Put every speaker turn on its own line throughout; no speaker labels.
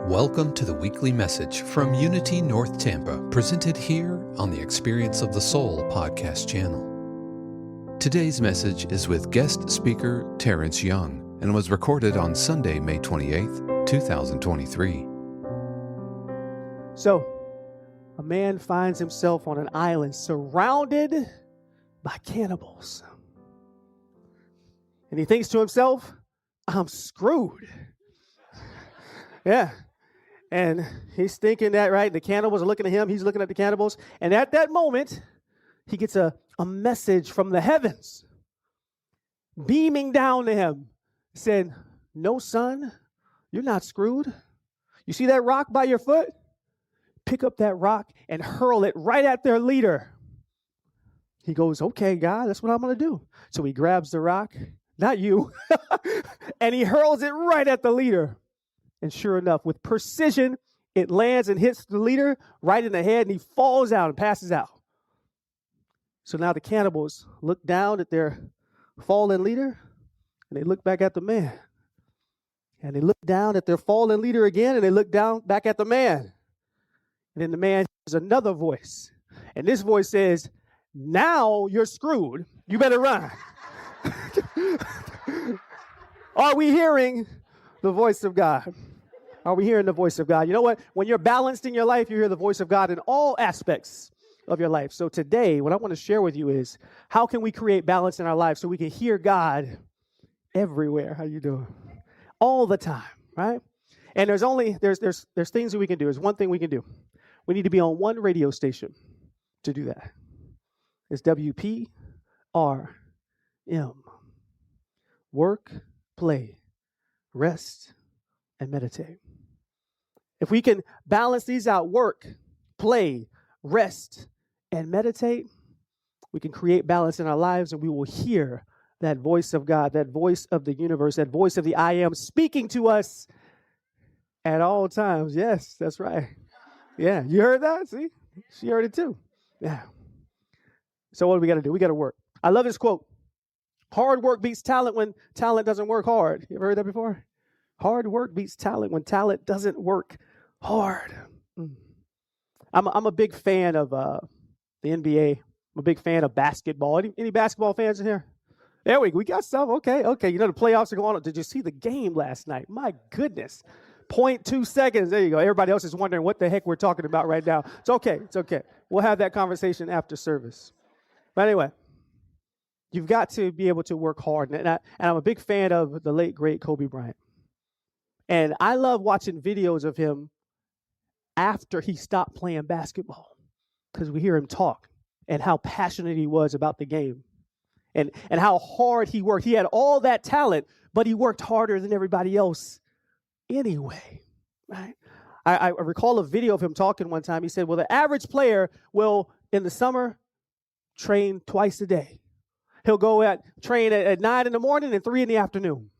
Welcome to the weekly message from Unity North Tampa, presented here on the Experience of the Soul podcast channel. Today's message is with guest speaker Terence Young and was recorded on Sunday, May 28th, 2023.
So, a man finds himself on an island surrounded by cannibals. And he thinks to himself, I'm screwed. Yeah. And he's thinking that, right? The cannibals are looking at him. He's looking at the cannibals. And at that moment, he gets a message from the heavens beaming down to him. Said, no, son, you're not screwed. You see that rock by your foot? Pick up that rock and hurl it right at their leader. He goes, okay, God, that's what I'm going to do. So he grabs the rock, not you, and he hurls it right at the leader. And sure enough, with precision, it lands and hits the leader right in the head, and he falls out and passes out. So now the cannibals look down at their fallen leader, and they look back at the man. And they look down at their fallen leader again, and they look down back at the man. And then the man hears another voice. And this voice says, now you're screwed. You better run. Are we hearing the voice of God? Are we hearing the voice of God? You know what? When you're balanced in your life, you hear the voice of God in all aspects of your life. So today, what I want to share with you is how can we create balance in our life so we can hear God everywhere? How you doing? All the time, right? And there's things that we can do. There's one thing we can do. We need to be on one radio station to do that. It's WPRM. Work, play, rest, and meditate. If we can balance these out, work, play, rest, and meditate, we can create balance in our lives, and we will hear that voice of God, that voice of the universe, that voice of the I Am speaking to us at all times. Yes, that's right. Yeah, you heard that? See? She heard it too. Yeah. So what do we got to do? We got to work. I love this quote. Hard work beats talent when talent doesn't work hard. You ever heard that before? Hard work beats talent when talent doesn't work hard. I'm a big fan of the NBA. I'm a big fan of basketball. Any basketball fans in here? There we got some. Okay. You know the playoffs are going on. Did you see the game last night? My goodness. 0.2 seconds. There you go. Everybody else is wondering what the heck we're talking about right now. It's okay. We'll have that conversation after service. But anyway, you've got to be able to work hard. And I'm a big fan of the late, great Kobe Bryant. And I love watching videos of him after he stopped playing basketball because we hear him talk and how passionate he was about the game and how hard he worked. He had all that talent, but he worked harder than everybody else anyway, right? I recall a video of him talking one time. He said, well, the average player will, in the summer, train twice a day. He'll train at 9 in the morning and 3 in the afternoon.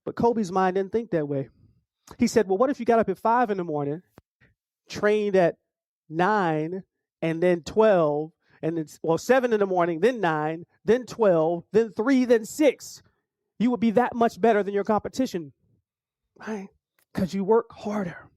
But Kobe's mind didn't think that way. He said, well, what if you got up at 5 in the morning, trained at 9, and then 12, and then 7 in the morning, then 9, then 12, then 3, then 6. You would be that much better than your competition, right? Because you work harder.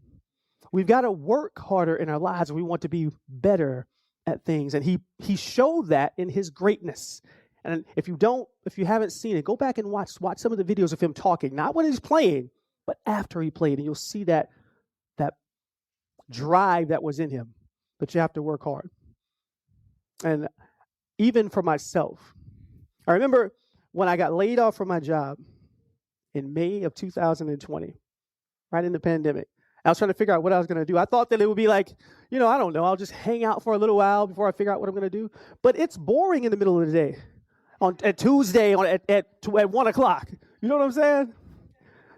We've got to work harder in our lives. We want to be better at things. And he showed that in his greatness. And if you haven't seen it, go back and watch some of the videos of him talking, not when he's playing, but after he played. And you'll see that drive that was in him. But you have to work hard. And even for myself, I remember when I got laid off from my job in May of 2020, right in the pandemic. I was trying to figure out what I was going to do. I thought that it would be like, I don't know, I'll just hang out for a little while before I figure out what I'm going to do. But it's boring in the middle of the day. At Tuesday at 1 o'clock. You know what I'm saying?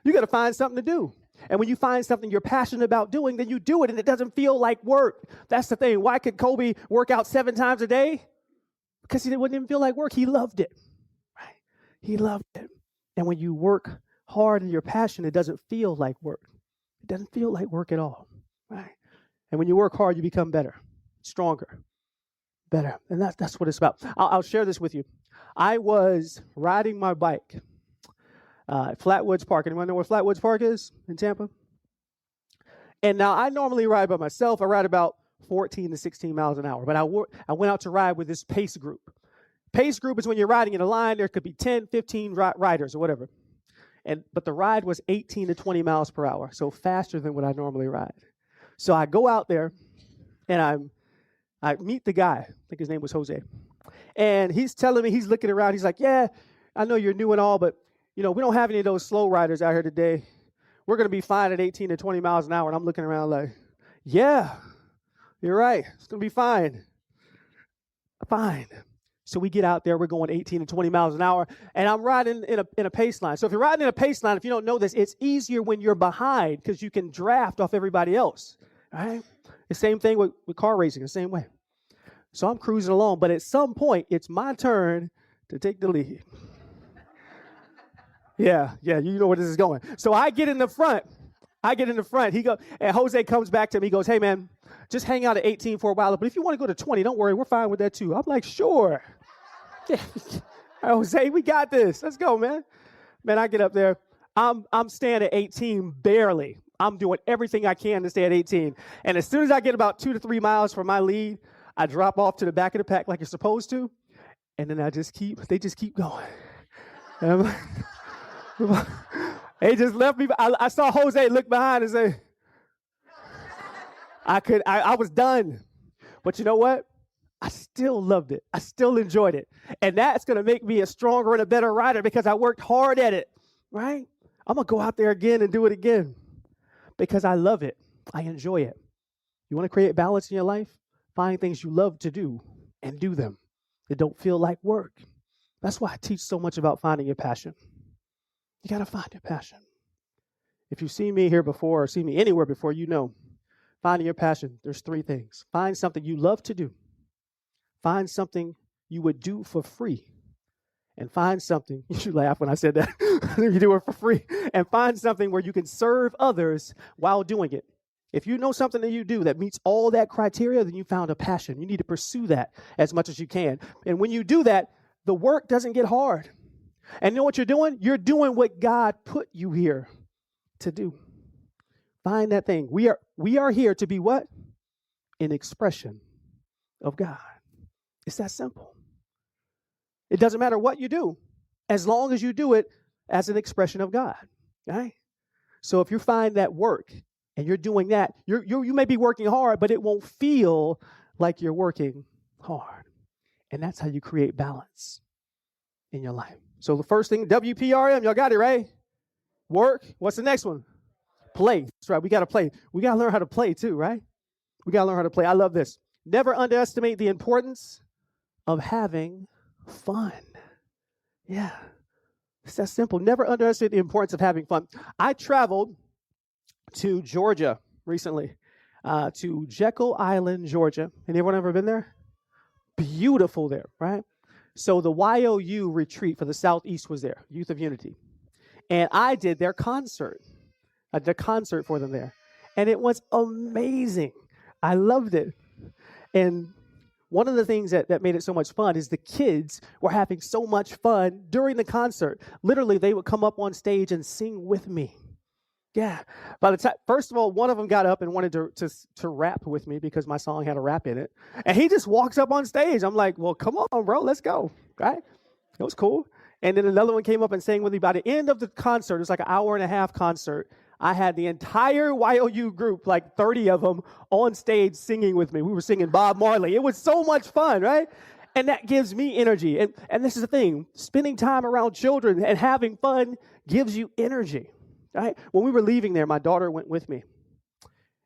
You got to find something to do. And when you find something you're passionate about doing, then you do it, and it doesn't feel like work. That's the thing. Why could Kobe work out 7 times a day? Because it wouldn't even feel like work. He loved it. Right? He loved it. And when you work hard and you're passionate, it doesn't feel like work. It doesn't feel like work at all. Right? And when you work hard, you become better, stronger, better. And that's what it's about. I'll share this with you. I was riding my bike Flatwoods Park. Anyone know where Flatwoods Park is in Tampa? And now I normally ride by myself. I ride about 14 to 16 miles an hour. But I went out to ride with this pace group. Pace group is when you're riding in a line. There could be 10, 15 riders or whatever. But the ride was 18 to 20 miles per hour, so faster than what I normally ride. So I go out there, and I meet the guy. I think his name was Jose. And he's telling me, he's looking around. He's like, yeah, I know you're new and all, but, we don't have any of those slow riders out here today. We're going to be fine at 18 to 20 miles an hour. And I'm looking around like, yeah, you're right. It's going to be fine. Fine. So we get out there. We're going 18 to 20 miles an hour. And I'm riding in a pace line. So if you're riding in a pace line, if you don't know this, it's easier when you're behind because you can draft off everybody else. All right? The same thing with car racing, the same way. So I'm cruising along. But at some point, it's my turn to take the lead. Yeah, you know where this is going. So I get in the front. And Jose comes back to me. He goes, hey, man, just hang out at 18 for a while. But if you want to go to 20, don't worry. We're fine with that, too. I'm like, sure. Yeah. Jose, we got this. Let's go, man. Man, I get up there. I'm staying at 18 barely. I'm doing everything I can to stay at 18. And as soon as I get about 2 to 3 miles from my lead, I drop off to the back of the pack like you're supposed to. And then they just keep going. And I'm like, they just left me. I saw Jose look behind and say, I was done. But you know what? I still loved it. I still enjoyed it. And that's going to make me a stronger and a better rider because I worked hard at it, right? I'm going to go out there again and do it again because I love it. I enjoy it. You want to create balance in your life? Find things you love to do and do them. That don't feel like work. That's why I teach so much about finding your passion. You got to find your passion. If you've seen me here before or seen me anywhere before, you know, finding your passion, there's 3 things. Find something you love to do. Find something you would do for free. And find something, you should laugh when I said that, you do it for free. And find something where you can serve others while doing it. If you know something that you do that meets all that criteria, then you found a passion. You need to pursue that as much as you can. And when you do that, the work doesn't get hard. And you know what you're doing? You're doing what God put you here to do. Find that thing. We are here to be what? An expression of God. It's that simple. It doesn't matter what you do, as long as you do it as an expression of God. Right? So if you find that work and you're doing that, you may be working hard, but it won't feel like you're working hard. And that's how you create balance in your life. So the first thing, WPRM, y'all got it, right? Work. What's the next one? Play. That's right. We got to play. We got to learn how to play too, right? We got to learn how to play. I love this. Never underestimate the importance of having fun. Yeah. It's that simple. Never underestimate the importance of having fun. I traveled to Georgia recently, to Jekyll Island, Georgia. Anyone ever been there? Beautiful there, right? So the YOU retreat for the Southeast was there, Youth of Unity. And I did their concert. I did a concert for them there. And it was amazing. I loved it. And one of the things that made it so much fun is the kids were having so much fun during the concert. Literally, they would come up on stage and sing with me. Yeah. By the time, first of all, one of them got up and wanted to rap with me because my song had a rap in it. And he just walks up on stage. I'm like, well, come on, bro, let's go. Right? It was cool. And then another one came up and sang with me. By the end of the concert, it was like an hour-and-a-half concert, I had the entire YOU group, like 30 of them, on stage singing with me. We were singing Bob Marley. It was so much fun, right? And that gives me energy. And this is the thing. Spending time around children and having fun gives you energy. Right? When we were leaving there, my daughter went with me.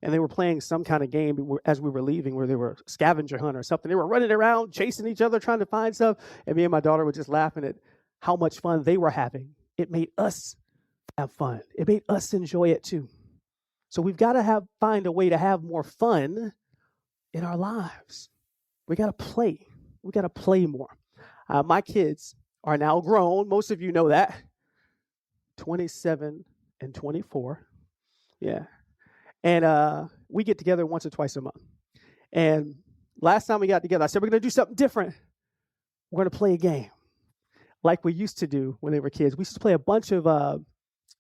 And they were playing some kind of game as we were leaving where they were scavenger hunt or something. They were running around, chasing each other, trying to find stuff. And me and my daughter were just laughing at how much fun they were having. It made us have fun. It made us enjoy it too. So we've got to find a way to have more fun in our lives. We got to play. We got to play more. My kids are now grown. Most of you know that. 27 and 24. Yeah. And we get together once or twice a month. And last time we got together, I said, we're going to do something different. We're going to play a game like we used to do when they were kids. We used to play a bunch of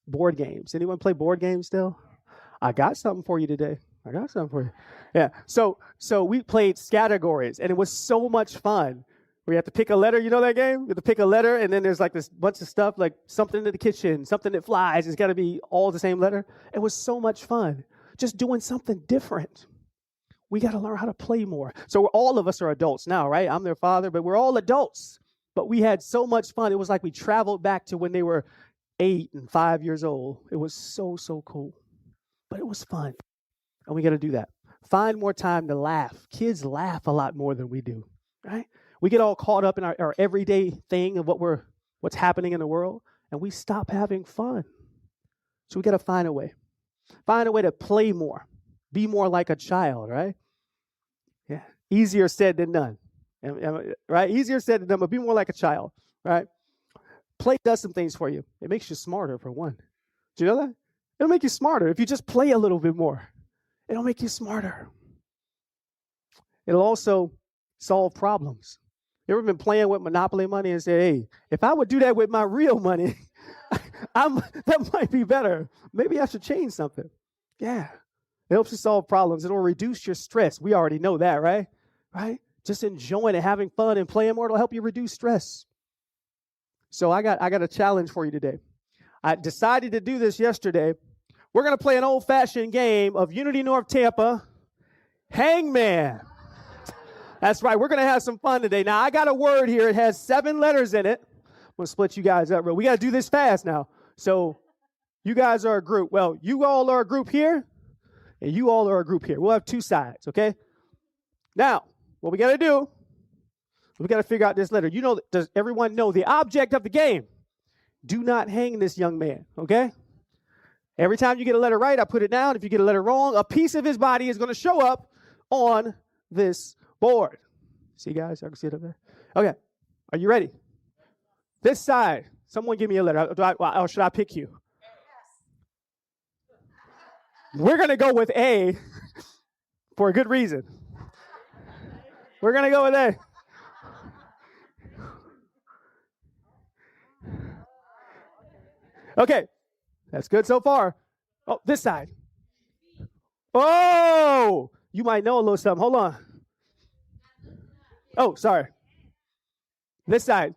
board games. Anyone play board games still? I got something for you today. I got something for you. Yeah. So we played categories, and it was so much fun. We have to pick a letter. You know that game? You have to pick a letter, and then there's like this bunch of stuff, like something in the kitchen, something that flies. It's got to be all the same letter. It was so much fun. Just doing something different. We got to learn how to play more. So all of us are adults now, right? I'm their father, but we're all adults. But we had so much fun. It was like we traveled back to when they were 8 and 5 years old. It was so, so cool. But it was fun. And we got to do that. Find more time to laugh. Kids laugh a lot more than we do, right? We get all caught up in our everyday thing of what's happening in the world, and we stop having fun. So we got to find a way. Find a way to play more. Be more like a child, right? Yeah. Easier said than done. Right? Easier said than done, but be more like a child, right? Play does some things for you. It makes you smarter, for one. Do you know that? It'll make you smarter if you just play a little bit more. It'll make you smarter. It'll also solve problems. You ever been playing with Monopoly money and say, hey, if I would do that with my real money, that might be better. Maybe I should change something. Yeah. It helps you solve problems. It'll reduce your stress. We already know that, right? Right? Just enjoying it, having fun, and playing more will help you reduce stress. So I got a challenge for you today. I decided to do this yesterday. We're going to play an old-fashioned game of Unity North Tampa, Hangman. That's right. We're going to have some fun today. Now, I got a word here. It has 7 letters in it. I'm going to split you guys up. We got to do this fast now. So you guys are a group. Well, you all are a group here, and you all are a group here. We'll have 2 sides, okay? Now, what we got to do, we got to figure out this letter. You know, does everyone know the object of the game? Do not hang this young man, okay? Every time you get a letter right, I put it down. If you get a letter wrong, a piece of his body is going to show up on this board. See, guys? I can see it up there. Okay. Are you ready? This side. Someone give me a letter. Or should I pick you? We're going to go with A for a good reason. We're going to go with A. Okay. That's good so far. Oh, this side. Oh, you might know a little something. Hold on. Oh, sorry. This side.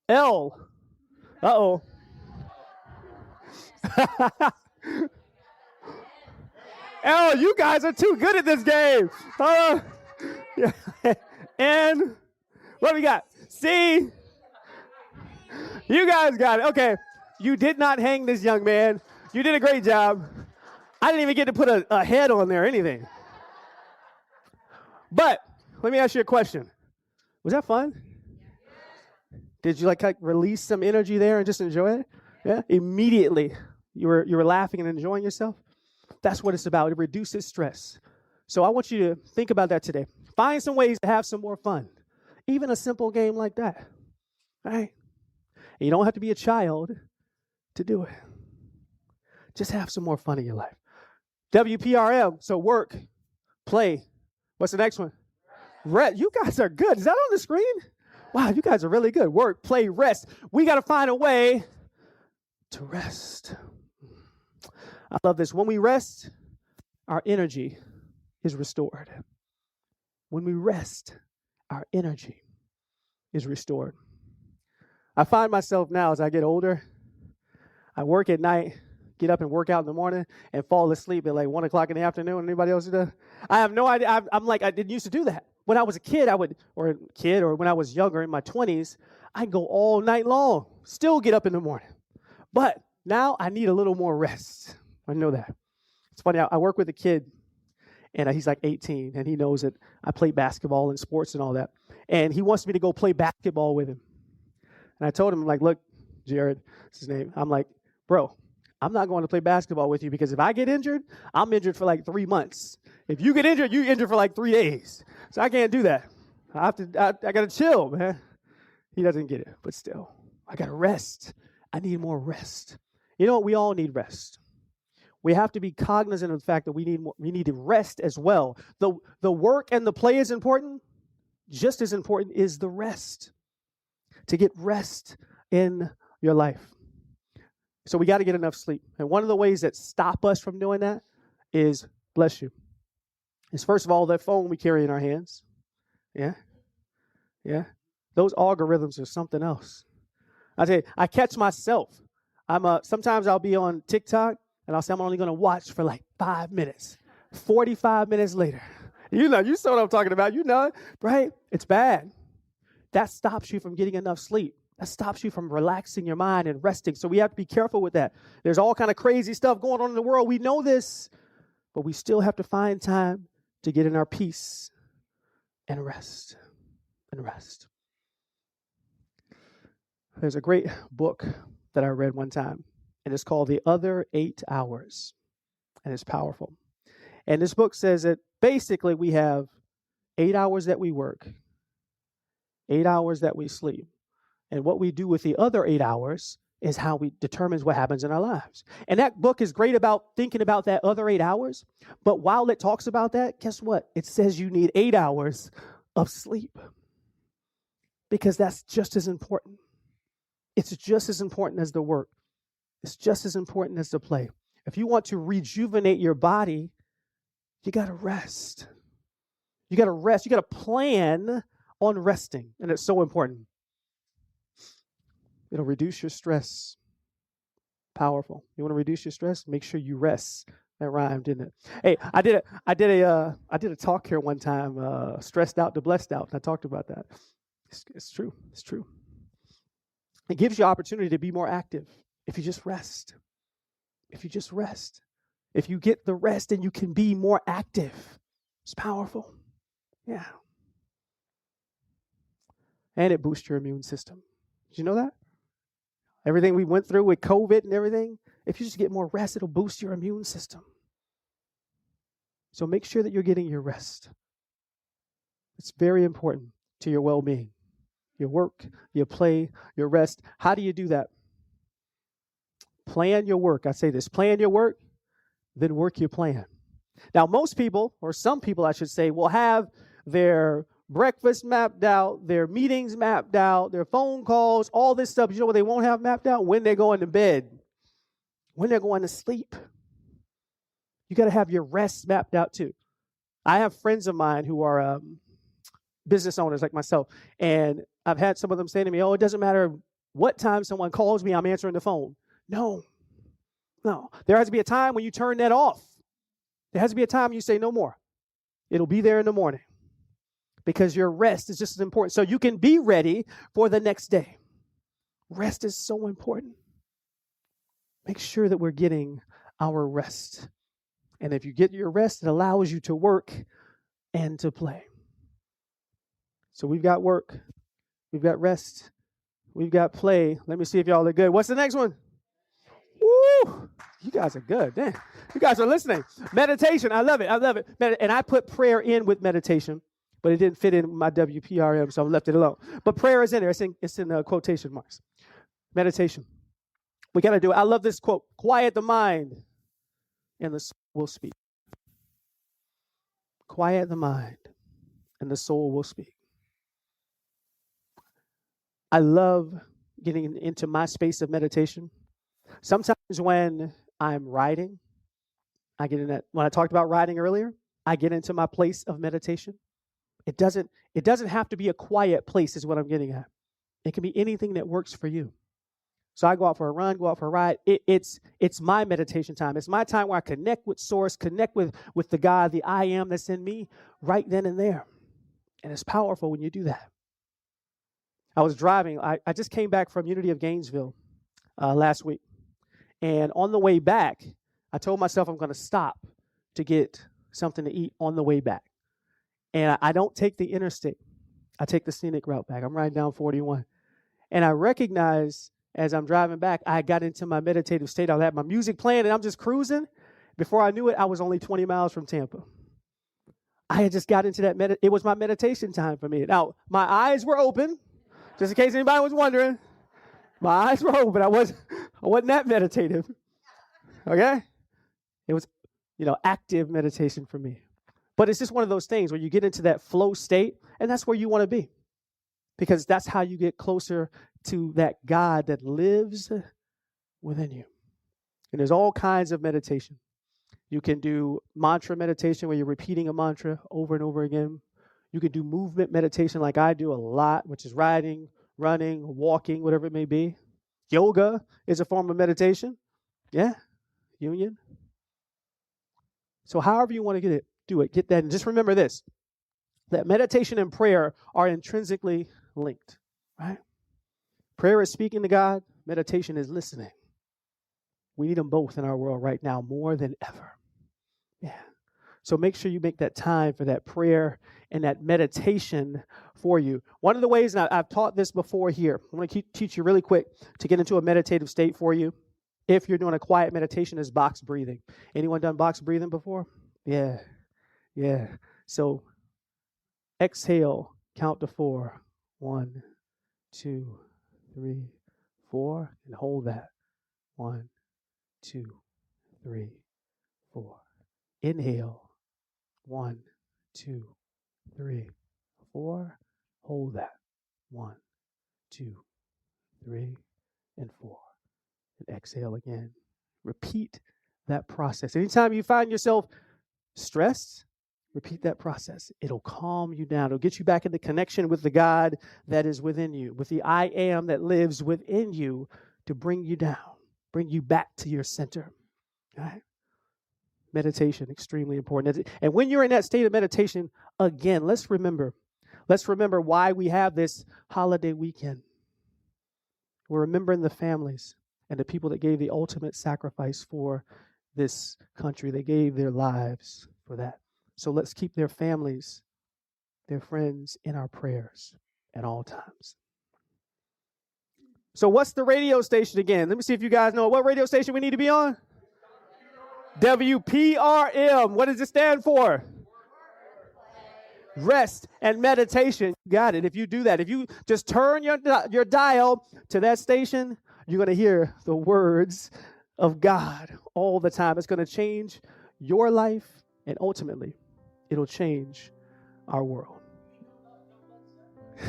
L. Uh-oh. L, you guys are too good at this game. Yeah. And what do we got? C. You guys got it. Okay. You did not hang this young man. You did a great job. I didn't even get to put a head on there or anything. But let me ask you a question. Was that fun? Did you like release some energy there and just enjoy it? Yeah. Immediately you were laughing and enjoying yourself. That's what it's about. It reduces stress. So I want you to think about that today. Find some ways to have some more fun. Even a simple game like that. Right? And you don't have to be a child to do it. Just have some more fun in your life. WPRM, so work, play. What's the next one? Rest. You guys are good. Is that on the screen? Wow, you guys are really good. Work, play, rest. We got to find a way to rest. I love this. When we rest, our energy is restored. When we rest, our energy is restored. I find myself now as I get older, I work at night, get up and work out in the morning, and fall asleep at like 1 o'clock in the afternoon. Anybody else do that? I have no idea. I'm like, I didn't used to do that. When I was a kid, or when I was younger in my 20s, I'd go all night long, still get up in the morning. But now I need a little more rest. I know that. It's funny, I work with a kid, and he's like 18, and he knows that I play basketball and sports and all that. And he wants me to go play basketball with him. And I told him, like, look, Jared, that's his name. I'm like, bro, I'm not going to play basketball with you because if I get injured, I'm injured for like 3 months. If you get injured, you're injured for like 3 days. So I can't do that. I got to chill, man. He doesn't get it, but still, I got to rest. I need more rest. You know what? We all need rest. We have to be cognizant of the fact that we need to rest as well. The work and the play is important. Just as important is the rest. To get rest in your life. So we got to get enough sleep. And one of the ways that stop us from doing that is, bless you, is first of all, that phone we carry in our hands. Yeah. Yeah. Those algorithms are something else. I tell you, I catch myself. Sometimes I'll be on TikTok and I'll say I'm only going to watch for like 5 minutes. 45 minutes later. You saw what I'm talking about. You know it, right? It's bad. That stops you from getting enough sleep. That stops you from relaxing your mind and resting. So we have to be careful with that. There's all kind of crazy stuff going on in the world. We know this, but we still have to find time to get in our peace and rest. There's a great book that I read one time, and it's called The Other 8 Hours, and it's powerful. And this book says that basically we have 8 hours that we work, 8 hours that we sleep, and what we do with the other 8 hours is how we determines what happens in our lives. And that book is great about thinking about that other 8 hours, but while it talks about that, guess what? It says you need 8 hours of sleep because that's just as important. It's just as important as the work. It's just as important as the play. If you want to rejuvenate your body, you got to rest. You got to rest. You got to plan on resting, and it's so important. It'll reduce your stress. Powerful. You want to reduce your stress? Make sure you rest. That rhymed, didn't it? Hey, I did a talk here one time, stressed out to blessed out. And I talked about that. It's true. It's true. It gives you opportunity to be more active if you just rest. If you just rest. If you get the rest, then you can be more active. It's powerful. Yeah. And it boosts your immune system. Did you know that? Everything we went through with COVID and everything, if you just get more rest, it'll boost your immune system. So make sure that you're getting your rest. It's very important to your well-being. Your work, your play, your rest. How do you do that? Plan your work. I say this, plan your work, then work your plan. Now, most people, or some people I should say, will have their breakfast mapped out, their meetings mapped out, their phone calls, all this stuff. You know what they won't have mapped out? When they're going to bed, when they're going to sleep. You got to have your rest mapped out too. I have friends of mine who are business owners like myself, and I've had some of them say to me, oh, it doesn't matter what time someone calls me, I'm answering the phone. No. There has to be a time when you turn that off. There has to be a time when you say no more. It'll be there in the morning because your rest is just as important. So you can be ready for the next day. Rest is so important. Make sure that we're getting our rest. And if you get your rest, it allows you to work and to play. So we've got work, we've got rest, we've got play. Let me see if y'all are good. What's the next one? Woo! You guys are good. Man, you guys are listening. Meditation. I love it. And I put prayer in with meditation, but it didn't fit in my WPRM, so I left it alone. But prayer is in there. It's in quotation marks. Meditation. We got to do it. I love this quote. Quiet the mind, and the soul will speak. Quiet the mind, and the soul will speak. I love getting into my space of meditation. Sometimes when I'm writing, I get in that. When I talked about writing earlier, I get into my place of meditation. It doesn't have to be a quiet place is what I'm getting at. It can be anything that works for you. So I go out for a run, go out for a ride. It's my meditation time. It's my time where I connect with Source, connect with the God, the I am that's in me right then and there. And it's powerful when you do that. I was driving. I just came back from Unity of Gainesville last week. And on the way back, I told myself I'm going to stop to get something to eat on the way back. And I don't take the interstate. I take the scenic route back. I'm riding down 41. And I recognize as I'm driving back, I got into my meditative state. I had my music playing, and I'm just cruising. Before I knew it, I was only 20 miles from Tampa. I had just got into that. It was my meditation time for me. Now, my eyes were open, just in case anybody was wondering. My eyes were open. I wasn't that meditative. Okay? It was, active meditation for me. But it's just one of those things where you get into that flow state, and that's where you want to be. Because that's how you get closer to that God that lives within you. And there's all kinds of meditation. You can do mantra meditation where you're repeating a mantra over and over again. You can do movement meditation like I do a lot, which is riding, running, walking, whatever it may be. Yoga is a form of meditation. Yeah, union. So however you want to do it, get that. And just remember this, that meditation and prayer are intrinsically linked, right? Prayer is speaking to God. Meditation is listening. We need them both in our world right now more than ever. Yeah. So make sure you make that time for that prayer and that meditation for you. One of the ways, and I've taught this before here, I'm going to teach you really quick to get into a meditative state for you. If you're doing a quiet meditation, is box breathing. Anyone done box breathing before? Yeah. So exhale, count to 4. 1, 2, 3, 4, and hold that. 1, 2, 3, 4. Inhale. 1, 2, 3, 4. Hold that. 1, 2, 3, and 4. And exhale again. Repeat that process. Anytime you find yourself stressed, repeat that process. It'll calm you down. It'll get you back into connection with the God that is within you, with the I am that lives within you to bring you down, bring you back to your center. All right? Meditation, extremely important. And when you're in that state of meditation, again, let's remember why we have this holiday weekend. We're remembering the families and the people that gave the ultimate sacrifice for this country. They gave their lives for that. So let's keep their families, their friends in our prayers at all times. So what's the radio station again? Let me see if you guys know what radio station we need to be on. WPRM. What does it stand for? Rest and meditation. You got it. If you do that, if you just turn your dial to that station, you're going to hear the words of God all the time. It's going to change your life, and ultimately, it'll change our world.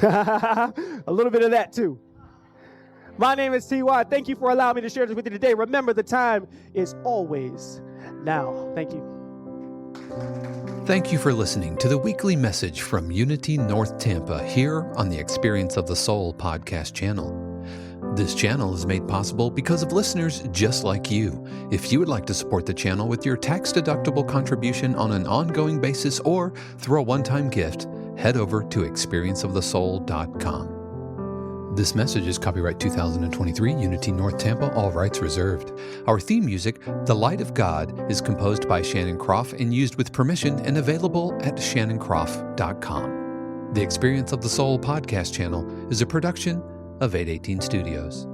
A little bit of that too. My name is T.Y. Thank you for allowing me to share this with you today. Remember, the time is always now. Thank you.
Thank you for listening to the weekly message from Unity North Tampa here on the Experience of the Soul podcast channel. This channel is made possible because of listeners just like you. If you would like to support the channel with your tax-deductible contribution on an ongoing basis or through a one-time gift, head over to experienceofthesoul.com. This message is copyright 2023, Unity North Tampa, all rights reserved. Our theme music, The Light of God, is composed by Shannon Croft and used with permission and available at shannoncroft.com. The Experience of the Soul podcast channel is a production of 818 Studios.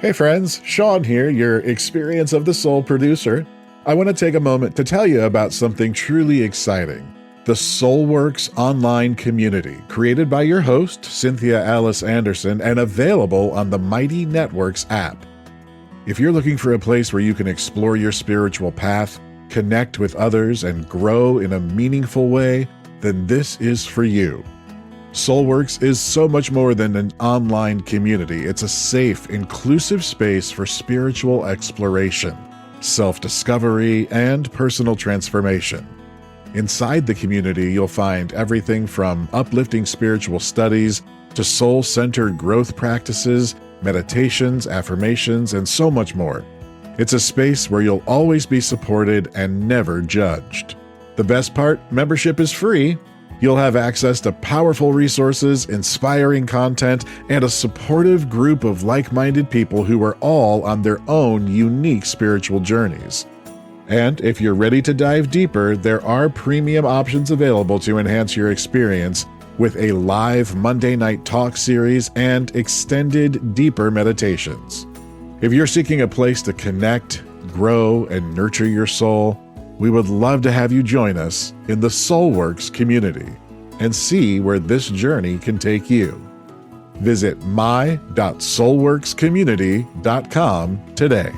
Hey friends, Sean here, your Experience of the Soul producer. I want to take a moment to tell you about something truly exciting. The SoulWorks online community, created by your host, Cynthia Alice Anderson, and available on the Mighty Networks app. If you're looking for a place where you can explore your spiritual path, connect with others, and grow in a meaningful way, then this is for you. SoulWorks is so much more than an online community. It's a safe, inclusive space for spiritual exploration, self-discovery, and personal transformation. Inside the community, you'll find everything from uplifting spiritual studies to soul-centered growth practices, meditations, affirmations, and so much more. It's a space where you'll always be supported and never judged. The best part, membership is free. You'll have access to powerful resources, inspiring content, and a supportive group of like-minded people who are all on their own unique spiritual journeys. And if you're ready to dive deeper, there are premium options available to enhance your experience with a live Monday night talk series and extended, deeper meditations. If you're seeking a place to connect, grow, and nurture your soul, we would love to have you join us in the SoulWorks community and see where this journey can take you. Visit my.soulworkscommunity.com today.